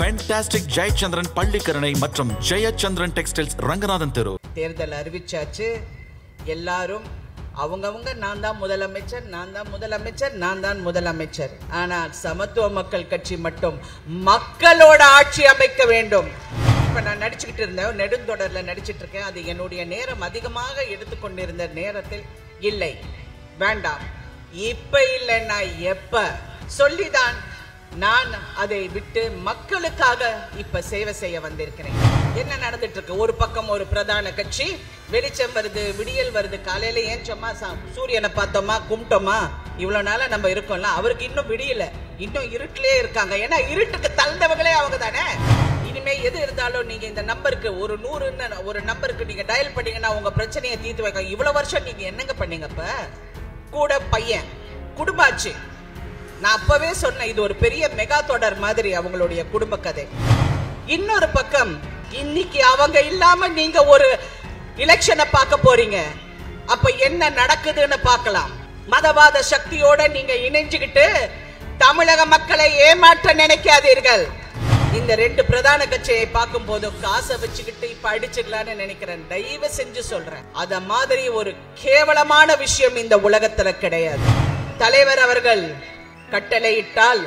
Fantastic Jayachandran Pallikaranai மற்றும் Jayachandran textiles Ranganathan தெரு. தேர்தல் அறிவிச்சாச்சு. எல்லாரும் அவங்கவங்க நான் தான் முதலமைச்சர், நான் தான் முதலமைச்சர், நான் தான் முதலமைச்சர். ஆனால் சமத்துவ மக்கள் கட்சி மட்டும் மக்களோட ஆட்சி அமைக்க வேண்டும். இப்ப நான் நடிச்சுக்கிட்டு இருந்தேன், நெடுந்தொடர்ல நடிச்சிட்டு இருக்கேன். அது என்னுடைய நேரம் அதிகமாக எடுத்துக்கொண்டிருந்த நேரத்தில் இல்லை, வேண்டாம், இப்ப இல்லைன்னா எப்ப சொல்லிதான் நான் அதை விட்டு மக்களுக்காக இப்ப சேவை செய்ய வந்திருக்கிறேன். என்ன நடந்துட்டு இருக்கு? ஒரு பக்கம் ஒரு பிரதான கட்சி, வெளிச்சம் வருது, விடியல் வருது, காலையில ஏஞ்சோமா, சூரியனை பார்த்தோமா, கும்பிட்டோமா, இவ்வளவு நாளா நம்ம இருக்கோம்ல, அவருக்கு இன்னும் விடியல, இன்னும் இருட்டிலே இருக்காங்க. ஏன்னா இருட்டுக்கு தள்ளினவங்களே அவங்க தானே. இனிமே எது இருந்தாலும் நீங்க இந்த நம்பருக்கு ஒரு 100 ஒரு நம்பருக்கு நீங்க டயல் பண்ணீங்கன்னா உங்க பிரச்சனையை தீர்த்து வைக்க. இவ்வளவு வருஷம் நீங்க என்னங்க பண்ணீங்க? இப்ப கூட பையன் குடும்பாச்சு. நான் அப்பவே சொன்னேன், இது ஒரு பெரிய மெகா தொடர் மாதிரி அவங்களுடைய குடும்ப கதை. இன்னொரு பக்கம் இன்னைக்கு அவங்க இல்லாம நீங்க ஒரு எலெக்ஷனை பார்க்க போறீங்க. அப்ப என்ன நடக்குதுன்னு பார்க்கலாம். மதவாத சக்தியோட நீங்க இணைஞ்சுக்கிட்டு தமிழக மக்களை ஏமாற்ற நினைக்காதீர்கள். இந்த ரெண்டு பிரதான கட்சியை பார்க்கும் போது காசை வச்சுக்கிட்டு இப்ப அடிச்சுக்கலான்னு நினைக்கிறேன். தயவு செஞ்சு சொல்றேன், அத மாதிரி ஒரு கேவலமான விஷயம் இந்த உலகத்துல கிடையாது. தலைவர் அவர்கள் கட்டளையிட்டால்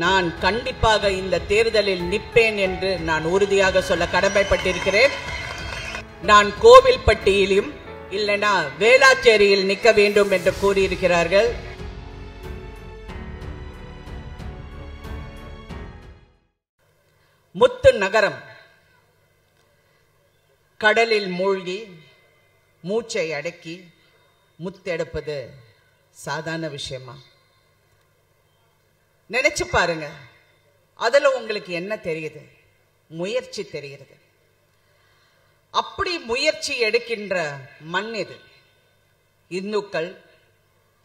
நான் கண்டிப்பாக இந்த தேர்தலில் நிற்பேன் என்று நான் உறுதியாக சொல்ல கடமைப்பட்டிருக்கிறேன். நான் கோவில்பட்டியிலும் இல்லைனா வேளாச்சேரியில் நிற்க வேண்டும் என்று கூறியிருக்கிறார்கள். முத்து நகரம் கடலில் மூழ்கி மூச்சை அடக்கி முத்தெடுப்பது சாதாரண விஷயமா? நினைச்சு பாருங்க. அதுல உங்களுக்கு என்ன தெரியுது? முயற்சி தெரிகிறது. அப்படி முயற்சி எடுக்கின்ற மண் இது. இந்துக்கள்,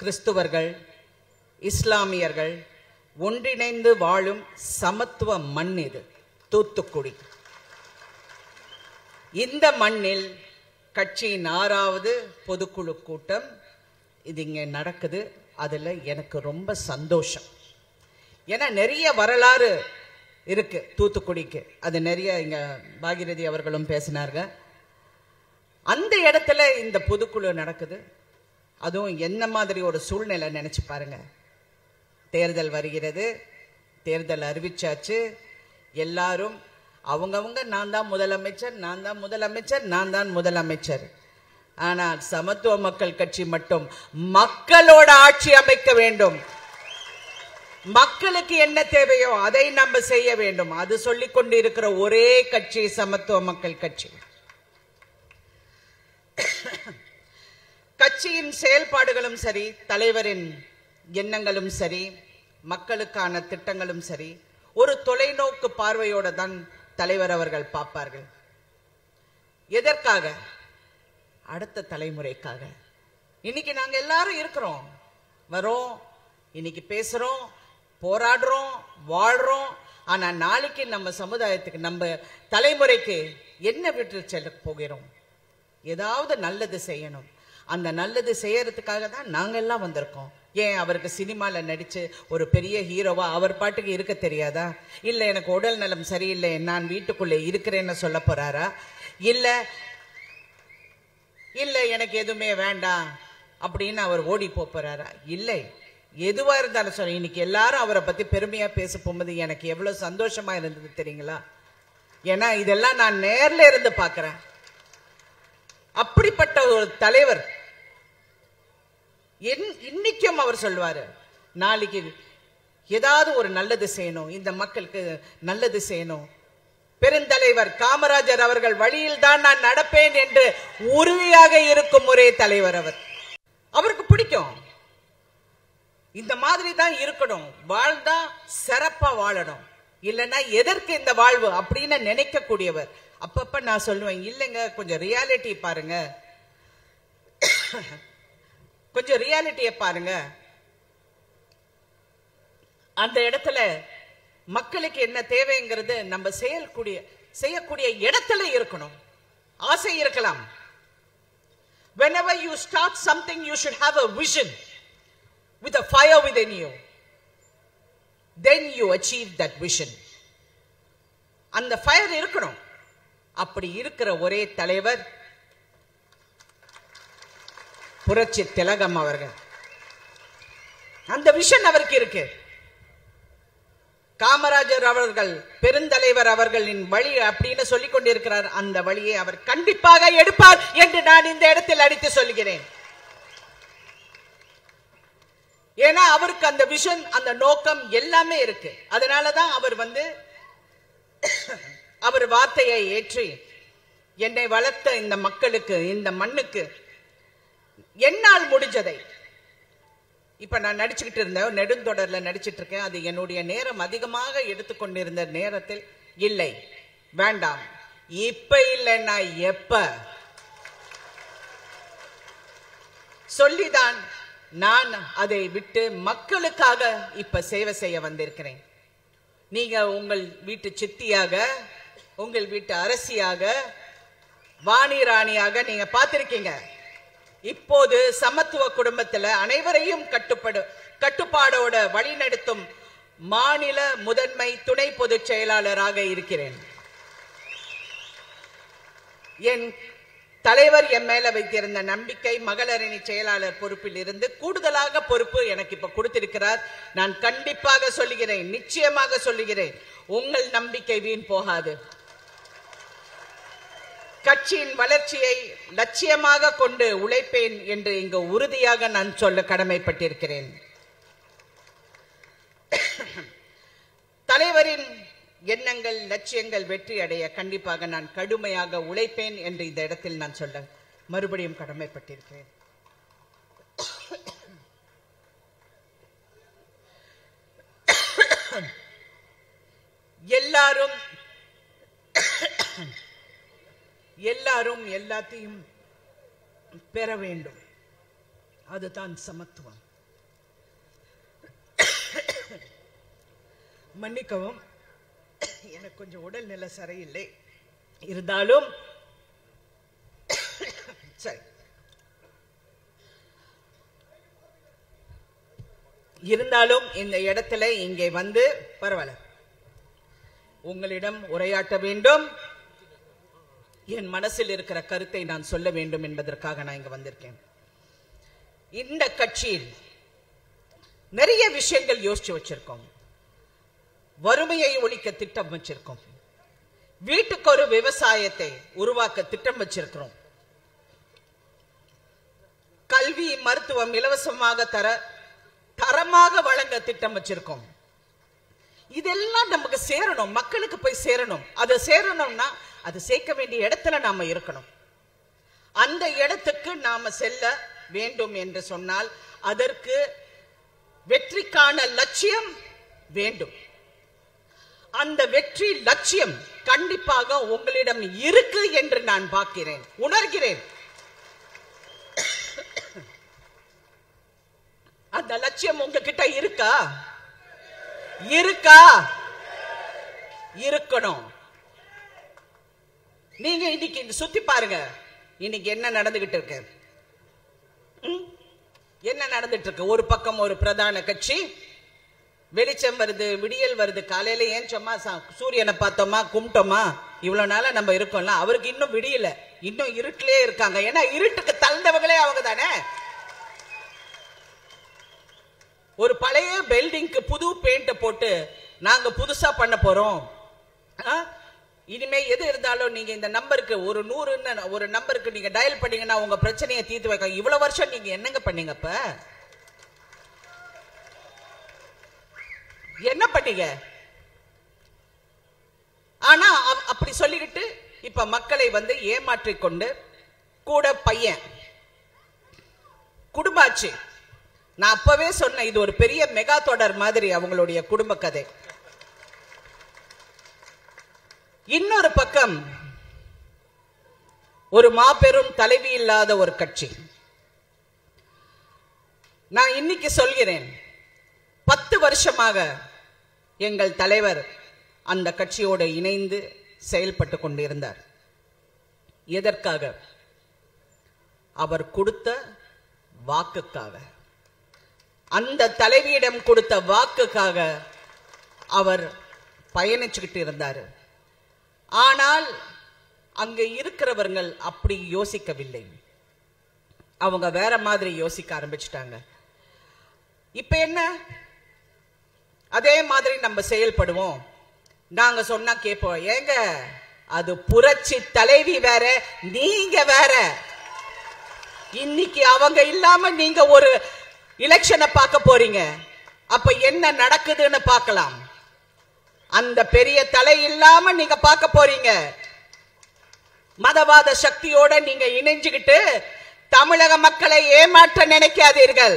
கிறிஸ்துவர்கள், இஸ்லாமியர்கள் ஒன்றிணைந்து வாழும் சமத்துவ மண் இது தூத்துக்குடி. இந்த மண்ணில் கட்சியின் 6வது பொதுக்குழு கூட்டம் இது இங்க நடக்குது. அதுல எனக்கு ரொம்ப சந்தோஷம். ஏன்னா நிறைய வரலாறு இருக்கு தூத்துக்குடிக்கு. அது நிறைய இங்க பாகிரதி அவர்களும் பேசினாங்க. அந்த இடத்துல இந்த பொதுக்குழு நடக்குது. அதுவும் என்ன மாதிரி ஒரு சூழ்நிலை நினைச்சு பாருங்க. தேர்தல் வருகிறது, தேர்தல் அறிவிச்சாச்சு. எல்லாரும் அவங்கவங்க நான் தான் முதலமைச்சர், நான் தான் முதலமைச்சர், நான் தான் முதலமைச்சர். ஆனால் சமத்துவ மக்கள் கட்சி மட்டும் மக்களோட ஆட்சி அமைக்க வேண்டும். மக்களுக்கு என்ன தேவையோ அதை நம்ம செய்ய வேண்டும். அது சொல்லிக் கொண்டு இருக்கிற ஒரே கட்சி சமத்துவ மக்கள் கட்சி. கட்சியின் செயல்பாடுகளும் சரி, தலைவரின் எண்ணங்களும் சரி, மக்களுக்கான திட்டங்களும் சரி, ஒரு தொலைநோக்கு பார்வையோட தான் தலைவர் அவர்கள் பார்ப்பார்கள். எதற்காக? அடுத்த தலைமுறைக்காக. இன்னைக்கு நாங்க எல்லாரும் இருக்கிறோம், வரோம், இன்னைக்கு பேசுறோம், போராடுறோம், வாழ்றோம். ஆனா நாளைக்கு நம்ம சமுதாயத்துக்கு, நம்ம தலைமுறைக்கு என்ன விட்டு செல்ல போகிறோம்? ஏதாவது நல்லது செய்யணும். அந்த நல்லது செய்யறதுக்காக தான் நாங்க எல்லாம் வந்திருக்கோம். ஏன் அவருக்கு சினிமால நடிச்சு ஒரு பெரிய ஹீரோவா அவர் பாட்டுக்கு இருக்க தெரியாதா? இல்ல எனக்கு உடல் நலம் சரியில்லை, நான் வீட்டுக்குள்ளே இருக்கிறேன்னு சொல்ல போறாரா? இல்ல இல்ல எனக்கு எதுவுமே வேண்டாம் அப்படின்னு அவர் ஓடி போறாரா? இல்லை. எதுவா இருந்தாலும் சொல்ல. இன்னைக்கு எல்லாரும் அவரை பத்தி பெருமையா பேச போகும்போது எனக்கு எவ்வளவு சந்தோஷமா இருந்தது தெரியுங்களா? ஏன்னா இதெல்லாம் நான் நேர்ல இருந்து பாக்குறேன். அப்படிப்பட்ட ஒரு தலைவர். இன்னைக்கும் அவர் சொல்வாரு, நாளைக்கு ஏதாவது ஒரு நல்லது செய்யணும், இந்த மக்களுக்கு நல்லது செய்யணும். பெருந்தலைவர் காமராஜர் அவர்கள் வழியில் தான் நான் நடப்பேன் என்று உறுதியாக இருக்கும் ஒரே தலைவர் அவர். அவருக்கு பிடிக்கும். இந்த மாதிரி தான் இருக்கணும். வாழ்ந்தா சிறப்பா வாழணும். இல்லைன்னா எதற்கு இந்த வாழ்வு அப்படின்னு நினைக்க கூடியவர். அப்பப்ப நான் சொல்லுவேன், இல்லைங்க கொஞ்சம் ரியாலிட்டி பாருங்க, கொஞ்சம் ரியாலிட்டியை பாருங்க. அந்த இடத்துல மக்களுக்கு என்ன தேவைங்கிறது நம்ம செய்யக்கூடிய இடத்துல இருக்கணும். ஆசை இருக்கலாம். Whenever you start something, you should have a vision with a fire within you. Then you achieve that vision. அந்த ஃபயர் இருக்கணும். அப்படி இருக்கிற ஒரே தலைவர் புரட்சி திலகம் அவர்கள். அந்த விஷன் அவருக்கு இருக்கு. காமராஜர் அவர்கள் பெருந்தலைவர் அவர்களின் வழி அப்படின்னு சொல்லிக் கொண்டிருக்கிறார். அந்த வழியை அவர் கண்டிப்பாக எடுப்பார் என்று நான் இந்த இடத்தில் அடித்து சொல்கிறேன். ஏன்னா அவருக்கு அந்த விஷன், அந்த நோக்கம் எல்லாமே இருக்கு. அதனாலதான் அவர் அவர் வார்த்தையை ஏற்றி என்னை வளர்த்த இந்த மக்களுக்கு, இந்த மண்ணுக்கு என்னால் முடிஞ்சதை, இப்ப நான் நடிச்சுக்கிட்டு இருந்தேன், நெடுந்தொடர்ல நடிச்சிட்டு இருக்கேன். அது என்னுடைய நேரம் அதிகமாக எடுத்துக்கொண்டிருந்த நேரத்தில் இல்லை, வேண்டாம், இப்ப இல்லைன்னா எப்ப சொல்லிதான் நான் அதை விட்டு மக்களுக்காக இப்ப சேவை செய்ய வந்திருக்கிறேன். நீங்க உங்கள் வீட்டு சித்தியாக, உங்கள் வீட்டு அரசியாக, வாணி ராணியாக நீங்க பார்த்திருக்கீங்க. இப்போது சமத்துவ குடும்பத்தில் அனைவரையும் கட்டுப்பாடோட வழிநடத்தும் மாநில முதன்மை துணை பொதுச் செயலாளராக இருக்கிறேன். என் தலைவர் என் மேல வைத்திருந்த நம்பிக்கை, மகளிரணி செயலாளர் பொறுப்பில் இருந்து கூடுதலாக பொறுப்பு எனக்கு இப்ப கொடுத்திருக்கிறார். நான் கண்டிப்பாக சொல்லுகிறேன், நிச்சயமாக சொல்லுகிறேன், உங்கள் நம்பிக்கை வீண் போகாது. கட்சியின் வளர்ச்சியை லட்சியமாக கொண்டு உழைப்பேன் என்று இங்கு உறுதியாக நான் சொல்ல கடமைப்பட்டிருக்கிறேன். தலைவரின் எண்ணங்கள், லட்சியங்கள் வெற்றி அடைய கண்டிப்பாக நான் கடுமையாக உழைப்பேன் என்று இந்த இடத்தில் நான் சொல்ல மறுபடியும் கடமைப்பட்டிருக்கிறேன். எல்லாரும் எல்லாத்தையும் பெற வேண்டும், அதுதான் சமத்துவம். மன்னிக்கவும், எனக்கு கொஞ்சம் உடல்நிலை சரியில்லை, இருந்தாலும் சரி, இருந்தாலும் இந்த இடத்துல இங்கே வந்து பரவாயில்ல உங்களிடம் உரையாற்ற வேண்டும், என் மனசில் இருக்கிற கருத்தை நான் சொல்ல வேண்டும் என்பதற்காக நான் இங்க வந்திருக்கேன். இந்த கட்சியில் நிறைய விஷயங்கள் யோசிச்சு வச்சிருக்கோம். வறுமையை ஒழிக்க திட்டம் வச்சிருக்கோம், வீட்டுக்கு ஒரு விவசாயத்தை உருவாக்க திட்டம் வச்சிருக்கிறோம், கல்வி மருத்துவம் இலவசமாக தரமாக வழங்க திட்டம் வச்சிருக்கோம். இதெல்லாம் நமக்கு சேரணும், மக்களுக்கு போய் சேரணும். அது சேரணும்னா அது சேர்க்க வேண்டிய இடத்துல நாம இருக்கணும். அந்த இடத்துக்கு நாம செல்ல வேண்டும் என்று சொன்னால் அதற்கு வெற்றிக்கான லட்சியம் வேண்டும். அந்த வெற்றி லட்சியம் கண்டிப்பாக உங்களிடம் இருக்கு என்று நான் பார்க்கிறேன், உணர்கிறேன். அந்த லட்சியம் உங்ககிட்ட இருக்கா? இருக்கணும். நீங்க இன்னைக்கு சுத்தி பாருங்க, இன்னைக்கு என்ன நடந்துகிட்டு இருக்கு, என்ன நடந்துட்டு இருக்கு. ஒரு பக்கம் ஒரு பிரதான கட்சி, வெளிச்சம் வருது, விடியல் வருது, காலையில ஏன் சும்மா சூரியனை பார்த்தோமா, கும்பிட்டோமா, இவ்வளவு நாளா நம்ம இருக்கோம்ல, அவருக்கு இன்னும் விடியல, இன்னும் இருட்டிலே இருக்காங்க. ஏன்னா இருட்டுக்கு தள்ளினவங்களே அவங்க தானே. ஒரு பழைய பில்டிங்க்கு புது பெயிண்ட் போட்டு நாங்க புதுசா பண்ண போறோம், இனிமே எது இருந்தாலும் நீங்க இந்த நம்பருக்கு ஒரு 100 ஒரு நம்பருக்கு நீங்க டயல் பண்ணீங்கன்னா உங்க பிரச்சனையை தீர்த்து வைக்க. இவ்வளவு வருஷம் நீங்க என்னங்க பண்ணீங்க? அப்ப என்ன பண்ணீங்க? ஆனா அப்படி சொல்லிக்கிட்டு இப்ப மக்களை ஏமாற்றிக் கொண்டு கூட பையன் குடும்பாச்சு. நான் அப்பவே சொன்னேன், இது ஒரு பெரிய மெகா தொடர் மாதிரி அவங்களுடைய குடும்ப கதை. இன்னொரு பக்கம் ஒரு மாபெரும் தலைவி இல்லாத ஒரு கட்சி. நான் இன்னைக்கு சொல்கிறேன், 10 வருஷமாக எங்கள் தலைவர் அந்த கட்சியோடு இணைந்து செயல்பட்டு கொண்டிருந்தார். எதற்காக? அவர் கொடுத்த வாக்குக்காக, அந்த தலைவியிடம் கொடுத்த வாக்குக்காக அவர் பயணிச்சுக்கிட்டு இருந்தார். ஆனால் அங்க இருக்கிறவர்கள் அப்படி யோசிக்கவில்லை. அவங்க வேற மாதிரி யோசிக்க ஆரம்பிச்சிட்டாங்க. இப்ப என்ன, அதே மாதிரி நம்ம செயல்படுவோம். நாங்க சொன்னா கேட்போம். ஏங்க, அது புரட்சி தலைவி வேற, நீங்க வேற. இன்னைக்கு அவங்க இல்லாம நீங்க ஒரு எலெக்ஷனை பார்க்க போறீங்க. அப்ப என்ன நடக்குதுன்னு பார்க்கலாம். அந்த பெரிய தலை இல்லாம நீங்க பார்க்க போறீங்க. மதவாத சக்தியோட நீங்க இணைஞ்சுக்கிட்டு தமிழக மக்களை ஏமாற்ற நினைக்காதீர்கள்.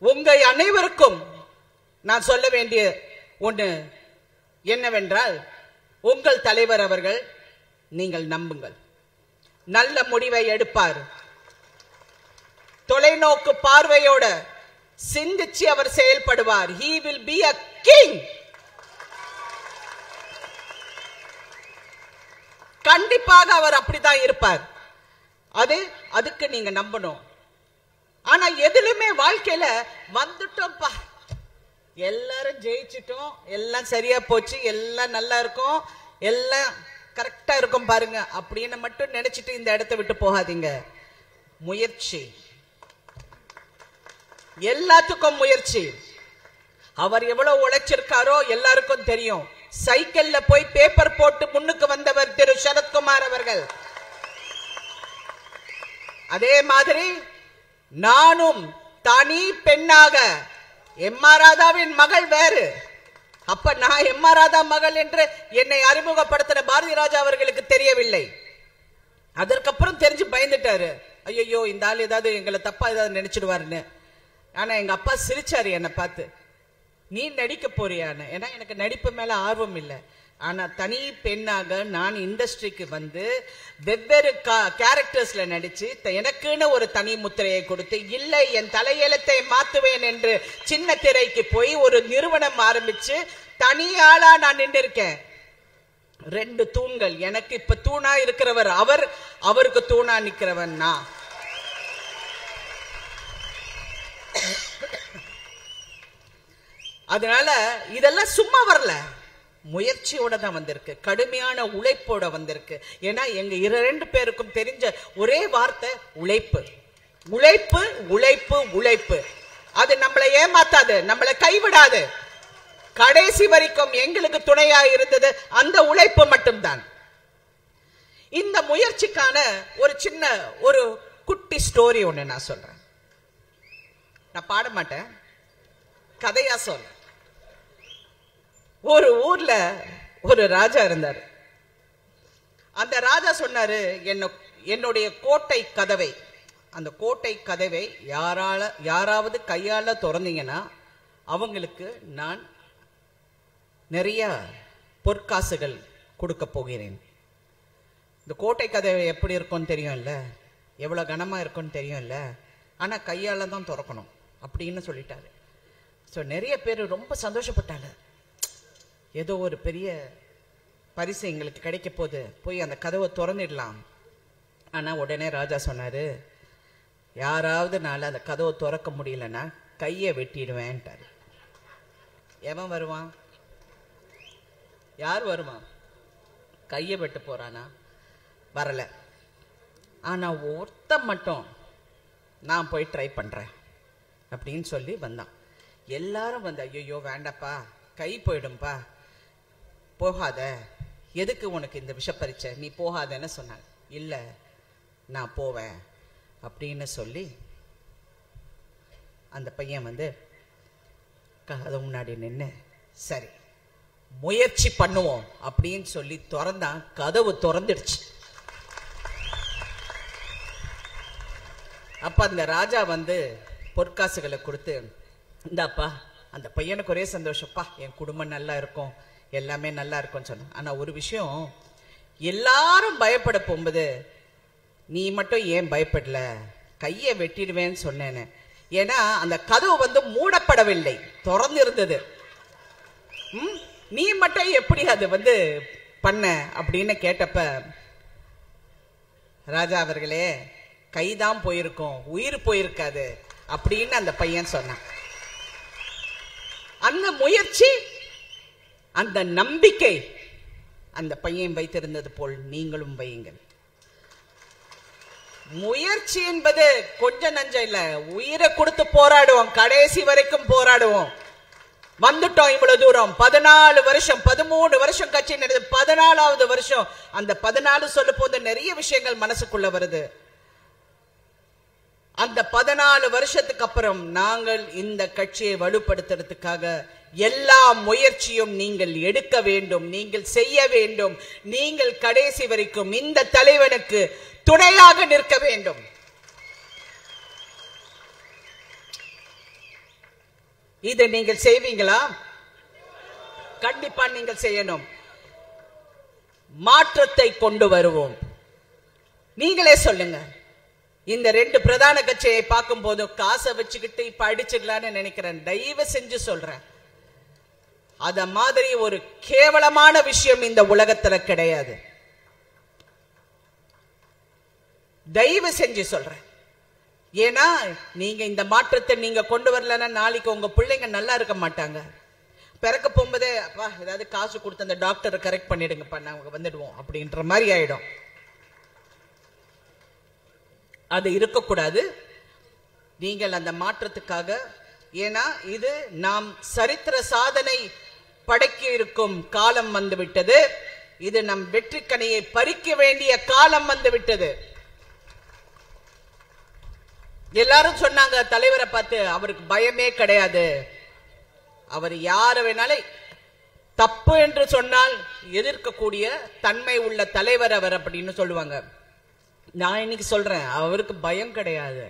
உங்க அனைவருக்கும் நான் சொல்ல வேண்டிய ஒன்று என்னவென்றால், உங்கள் தலைவர் அவர்கள் நீங்கள் நம்புங்கள், நல்ல முடிவை எடுப்பார். தொலைநோக்கு பார்வையோட சிந்திச்சு அவர் செயல்படுவார். He will be a king. கண்டிப்பாக அவர் அப்படிதான் இருப்பார். அதுக்கு நீங்க நம்பணும். ஆனா எதிலுமே வாழ்க்கையில வந்துட்டோம்ப்பா, எல்லாரும் ஜெயிச்சிட்டோம், எல்லாம் சரியா போச்சு, எல்லாம் நல்லா இருக்கும், எல்லாம் கரெக்டா இருக்கும் பாருங்க அப்படின்னு மட்டும் நினைச்சிட்டு இந்த இடத்தை விட்டு போகாதீங்க. முயற்சி, எல்லாத்துக்கும் முயற்சி. அவர் எவ்வளவு உழைச்சிருக்காரோ எல்லாருக்கும் தெரியும். சைக்கிள்ல போய் பேப்பர் போட்டு முன்னுக்கு வந்தவர் திரு சரத்குமார் அவர்கள். அதே மாதிரி நானும் தனி பெண்ணாக, எம்.ஆர். ராதாவின் மகள் வேறு. அப்ப நான் எம்.ஆர். ராதா மகள் என்று என்னை அறிமுகப்படுத்தின பாரதி ராஜா அவர்களுக்கு தெரியவில்லை. அதற்கப்புறம் தெரிஞ்சு பயந்துட்டாரு. ஐயோ, இந்த ஆள் ஏதாவது எங்களை தப்பா ஏதாவது நினைச்சிடுவாருன்னு. ஆனா எங்க அப்பா சிரிச்சாரு என்னை பார்த்து, நீ நடிக்க போறியான்னு. ஏன்னா எனக்கு நடிப்பு மேல ஆர்வம் இல்லை. ஆனா தனி பெண்ணாக நான் இண்டஸ்ட்ரிக்கு வந்து வெவ்வேறு கேரக்டர்ஸ்ல நடிச்சு எனக்குன்னு ஒரு தனி முத்திரையை கொடுத்து, இல்லை என் தலையெழுத்தை மாத்துவேன் என்று சின்ன திரைக்கு போய் ஒரு நிறுவனம் ஆரம்பிச்சு தனி ஆளா நான் நின்று இருக்கேன். 2 தூண்கள். எனக்கு இப்ப தூணா இருக்கிறவர் அவர், அவருக்கு தூணா நிக்கிறவன் நான். அதனால இதெல்லாம் சும்மா வரல, முயற்சியோட தான் வந்திருக்கு, கடுமையான உழைப்போட வந்திருக்கு. ஏன்னா எங்க 2 பேருக்கும் தெரிஞ்ச ஒரே வார்த்தை உழைப்பு. உழைப்பு, உழைப்பு, உழைப்பு. அது நம்மளை ஏமாத்தாது, நம்மளை கைவிடாது. கடைசி வரைக்கும் எங்களுக்கு துணையா இருந்தது அந்த உழைப்பு மட்டும்தான். இந்த முயற்சிக்கான ஒரு சின்ன ஒரு குட்டி ஸ்டோரி ஒண்ணு நான் சொல்றேன். நான் பாட மாட்டேன், கதையா சொல்றேன். ஒரு ஊர்ல ஒரு ராஜா இருந்தார். அந்த ராஜா சொன்னாரு, என்னுடைய கோட்டை கதவை, அந்த கோட்டை கதவை யாராவது கையால திறந்தீங்கன்னா அவங்களுக்கு நான் நிறைய பொற்காசுகள் கொடுக்க போகிறேன். இந்த கோட்டை கதவை எப்படி இருக்கும்னு தெரியும்ல, எவ்வளவு கனமா இருக்கும்னு தெரியும்ல, ஆனா கையால தான் திறக்கணும் அப்படின்னு சொல்லிட்டாரு. ஸோ நிறைய பேர் ரொம்ப சந்தோஷப்பட்டாங்க. ஏதோ ஒரு பெரிய பரிசு எங்களுக்கு கிடைக்க போது, போய் அந்த கதவை திறந்துடலாம். ஆனா உடனே ராஜா சொன்னாரு, யாராவது நாள அந்த கதவை திறக்க முடியலன்னா கையை வெட்டிடுவேன்ட்டாரு. எவன் வருவான்? யார் வருவான்? கையை வெட்ட போறானா? வரல. ஆனா ஒருத்தன் மட்டும் நான் போய் ட்ரை பண்றேன் அப்படின்னு சொல்லி வந்தான். எல்லாரும் வந்து, ஐயோ வேண்டாப்பா, கை போயிடும்பா, போகாத, எதுக்கு உனக்கு இந்த விஷப்பரிச்சை, நீ போகாதன்னு சொன்னாங்க. இல்லை நான் போவேன் அப்படின்னு சொல்லி அந்த பையன் வந்து கதவு முன்னாடி நின்று, சரி முயற்சி பண்ணுவோம் அப்படின்னு சொல்லி திறந்தான். கதவு திறந்துடுச்சு. அப்ப அந்த ராஜா வந்து பொற்காசுகளை கொடுத்து, இந்தாப்பா. அந்த பையனுக்கு ஒரே சந்தோஷப்பா, என் குடும்பம் நல்லா இருக்கும், எல்லாமே நல்லா இருக்கும்னு சொன்னான். ஆனா ஒரு விஷயம், எல்லாரும் பயப்பட போகும்போது நீ மட்டும் ஏன் பயப்படல? கையை வெட்டிடுவேன்னு சொன்னேன்னு. ஏன்னா அந்த கதவு வந்து மூடப்படவில்லை, திறந்து இருந்தது. நீ மட்டும் எப்படி அது வந்து பண்ண அப்படின்னு கேட்டப்ப, ராஜா அவர்களே, கைதான் போயிருக்கும், உயிர் போயிருக்காது அப்படின்னு அந்த பையன் சொன்னான். அந்த முயற்சி, அந்த நம்பிக்கை அந்த பையன் வைத்திருந்தது போல் நீங்களும் வையுங்கள். முயற்சி என்பது கொஞ்சம் நஞ்சம் இல்ல, உயிரை கொடுத்து போராடுவோம், கடைசி வரைக்கும் போராடுவோம். வந்துட்டோம் இவ்வளவு தூரம், 14 வருஷம் 13 வருஷம் கட்சி நடந்தது, 14வது வருஷம். அந்த 14 சொல்ல போது நிறைய விஷயங்கள் மனசுக்குள்ள வருது. அந்த 14 வருஷத்துக்கு அப்புறம் நாங்கள் இந்த கட்சியை வலுப்படுத்துறதுக்காக எல்லா முயற்சியும் நீங்கள் எடுக்க வேண்டும், நீங்கள் செய்ய வேண்டும். நீங்கள் கடைசி வரைக்கும் இந்த தலைவனுக்கு துணையாக நிற்க வேண்டும். இதை நீங்கள் செய்வீங்களா? கண்டிப்பா நீங்கள் செய்யணும். மாற்றத்தை கொண்டு வருவோம். நீங்களே சொல்லுங்க. இந்த 2 பிரதான கட்சியை பார்க்கும் போது காசை வச்சுக்கிட்டு இப்ப அடிச்சுக்கலான்னு நினைக்கிறேன். தயவு செஞ்சு சொல்றேன், அத மாதிரி ஒரு கேவலமான விஷயம் இந்த உலகத்துல கிடையாது. தயவு செஞ்சு சொல்றேன். ஏன்னா நீங்க இந்த மாற்றத்தை நீங்க கொண்டு வரலன்னா நாளைக்கு உங்க பிள்ளைங்க நல்லா இருக்க மாட்டாங்க. பிறக்க போகும்போதே அப்பா ஏதாவது காசு கொடுத்து அந்த டாக்டரை கரெக்ட் பண்ணிடுங்கப்பா, நாங்க வந்துடுவோம் அப்படின்ற மாதிரி ஆயிடும். அது இருக்கக்கூடாது. நீங்கள் அந்த மாற்றத்துக்காக, ஏன்னா இது நாம் சரித்திர சாதனை படைக்க இருக்கும் காலம் வந்துவிட்டது. இது நம் வெற்றி கனியை பறிக்க வேண்டிய காலம் வந்துவிட்டது. எல்லாரும் சொன்னாங்க தலைவரை பார்த்து அவருக்கு பயமே கிடையாது, அவர் யார வேணாலும் தப்பு என்று சொன்னால் எதிர்க்கக்கூடிய தன்மை உள்ள தலைவர் அவர் அப்படின்னு சொல்லுவாங்க. நான் இன்னைக்கு சொல்றேன், அவருக்கு பயம் கிடையாது.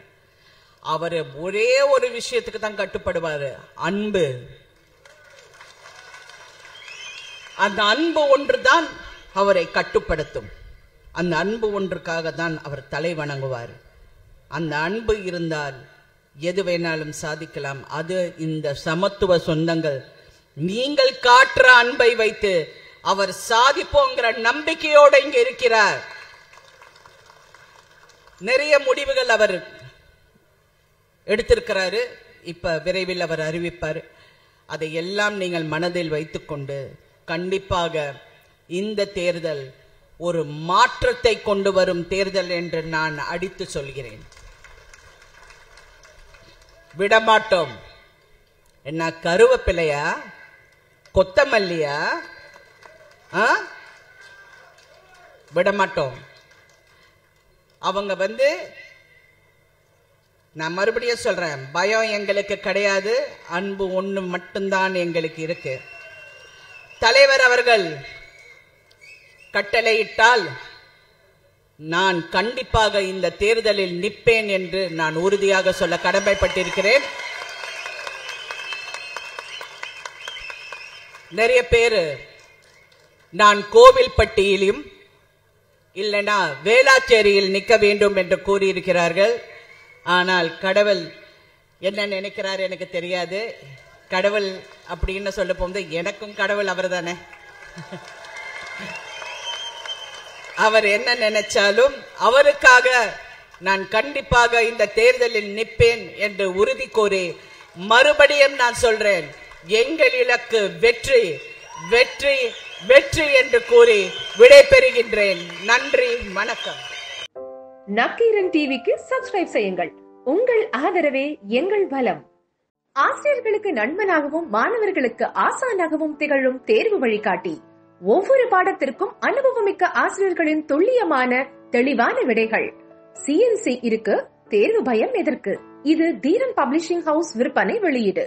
அவர் ஒரே ஒரு விஷயத்துக்கு தான் கட்டுப்படுவாரு, அன்பு. அந்த அன்பு ஒன்றுதான் அவரை கட்டுப்படுத்தும். அந்த அன்பு ஒன்றுக்காக தான் அவர் தலை வணங்குவார். அந்த அன்பு இருந்தால் எது வேணாலும் சாதிக்கலாம். அது இந்த சமத்துவ சொந்தங்கள் நீங்கள் காட்டுற அன்பை வைத்து அவர் சாதிப்போங்கிற நம்பிக்கையோடு இங்க இருக்கிறார். நிறைய முடிவுகள் அவர் எடுத்திருக்கிறாரு. இப்ப விரைவில் அவர் அறிவிப்பார். அதை எல்லாம் நீங்கள் மனதில் வைத்துக்கொண்டு கண்டிப்பாக இந்த தேர்தல் ஒரு மாற்றத்தை கொண்டு வரும் தேர்தல் என்று நான் அடித்து சொல்கிறேன். விடமாட்டோம். என்ன கருவேப்பிலையா, கொத்தமல்லியா? விடமாட்டோம். அவங்க நான் மறுபடியும் சொல்றேன், பயம் எங்களுக்கு கிடையாது, அன்பு ஒண்ணு மட்டும்தான் எங்களுக்கு இருக்கு. தலைவர் அவர்கள் கட்டளையிட்டால் நான் கண்டிப்பாக இந்த தேர்தலில் நிற்பேன் என்று நான் உறுதியாக சொல்ல கடமைப்பட்டிருக்கிறேன். நிறைய பேரு நான் கோவில்பட்டியிலும் இல்லைனா வேளாச்சேரியில் நிற்க வேண்டும் என்று கூறியிருக்கிறார்கள். ஆனால் கடவுள் என்ன நினைக்கிறார் எனக்கு தெரியாது. கடவுள் அப்படின்னு சொல்ல போகும்போது எனக்கும் கடவுள் அவர் தானே. அவர் என்ன நினைச்சாலும் அவருக்காக நான் கண்டிப்பாக இந்த தேர்தலில் நிற்பேன் என்று உறுதி கூறி மறுபடியும் நான் சொல்றேன், எங்கள் இலக்கு வெற்றி, வெற்றி, வெற்றி என்று கூறி விடை பெறுகின்றேன். நன்றி, வணக்கம். நக்கீரன் டிவிக்கு சப்ஸ்கிரைப் செய்யுங்கள். உங்கள் ஆதரவே எங்கள் பலம். ஆசிரியர்களுக்கு நண்பனாகவும் மாணவர்களுக்கு ஆசானாகவும் திகழும் தேர்வு வழிகாட்டி. ஒவ்வொரு பாடத்திற்கும் அனுபவமிக்க ஆசிரியர்களின் துல்லியமான தெளிவான விடைகள். CNC இருக்கு, தேர்வு பயம் எதற்கு? இது தீரன் பப்ளிஷிங் ஹவுஸ் விற்பனை வெளியீடு.